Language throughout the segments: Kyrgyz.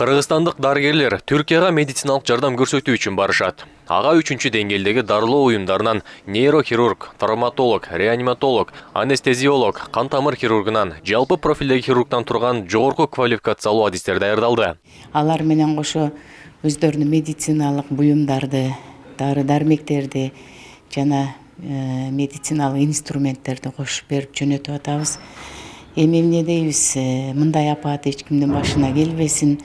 Кыргызстандык дарыгерлер Түркияга медициналык жардам көрсөтүү үчүн барышат. Ага 3-чү деңгээлдеги дарылоо уюмдарынан нейрохирург, травматолог, реаниматолог, анестезиолог, кан тамыр хирургунан, жалпы профилдеги хирургтан турган жогорку квалификациялуу адистер даярдалды. Алар менен кошо өздөрүнүн медициналык буюмдарды, дары-дармектерди жана медициналык инструменттерди кошуп берип жөнөтүп атабыз. Эми эмне дейбиз, мындай апат эч кимдин башына келбесин.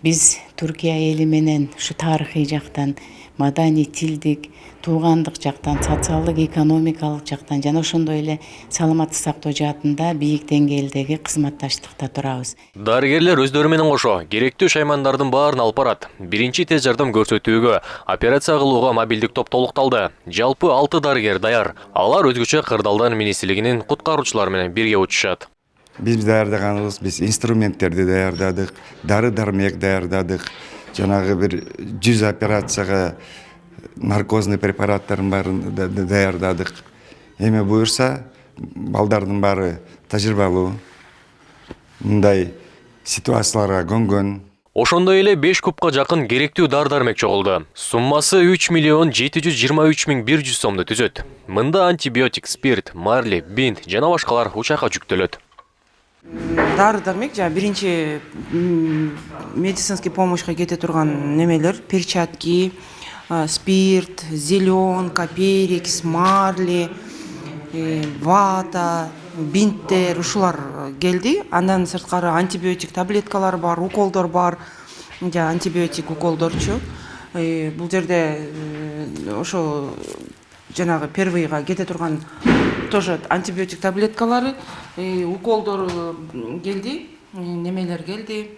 Биз Түркия эли менен ушу тарыхый жактан, маданий, тилдик, туугандык жактан, социалдык, экономикалык жактан жана ошондой эле саламаттык сактоо жаатында бийик деңгээлдеги кызматташтыкта турабыз. Дарыгерлер өздөрү менен кошо керектүү шаймандардын баарын алып барат. Биринчи тез жардам көрсөтүүгө, операция кылууга мобилдик топ толукталды. Жалпы 6 дарыгер даяр. Алар өзгөчө Кырдаалдар министрлигинин куткаруучулары менен бирге учушат. Biz daярдаганыбыз, biz инструменттерди даярдадык, дары-дармек даярдадык. Жанагы бир 100 операцияга наркозный препараттардын баарын даярдадык. Эми буюрса, балдардын баары тажрыйбалуу. Мындай ситуацияларга көнгөн. Ошондой эле 5 кубка жакын керектүү дары-дармек чогулду. Суммасы 3 миллион 723 миң 100 сомду түзөт. Мында антибиотик, спирт, марли, бинт жана башкалар учакка жүктөлөт. Дары-дармек жана биринчи медицинский помощька кете турган немелер, перчатки, спирт, зеленка, перекис, марли, вата, бинттер, ушулар келди. Андан сырткары антибиотик таблеткалар бар, уколдор бар. Антибиотик уколдорчу. Бул жерде ошо жанагы первыйга кете турган тоже антибиотик таблеткалары, уколдор келди, немелер келди.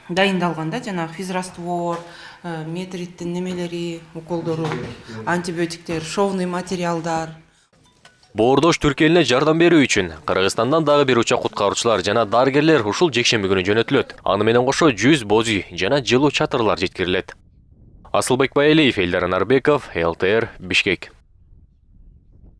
Дайындалганда жанагы физраствор, метриттин немелери, уколдору, антибиотиктер, шовный материалдар. Боордош Түркия элине жардам берүү үчүн Кыргызстандан дагы бир учак куткаруучулар жана дарыгерлер ушул жекшемби күнү жөнөтүлөт. Аны менен кошо 100 боз үй жана жылуу чатырлар жеткирилет. Асылбек Байалиев, Элдар Нарбеков, ЛТР, Бишкек.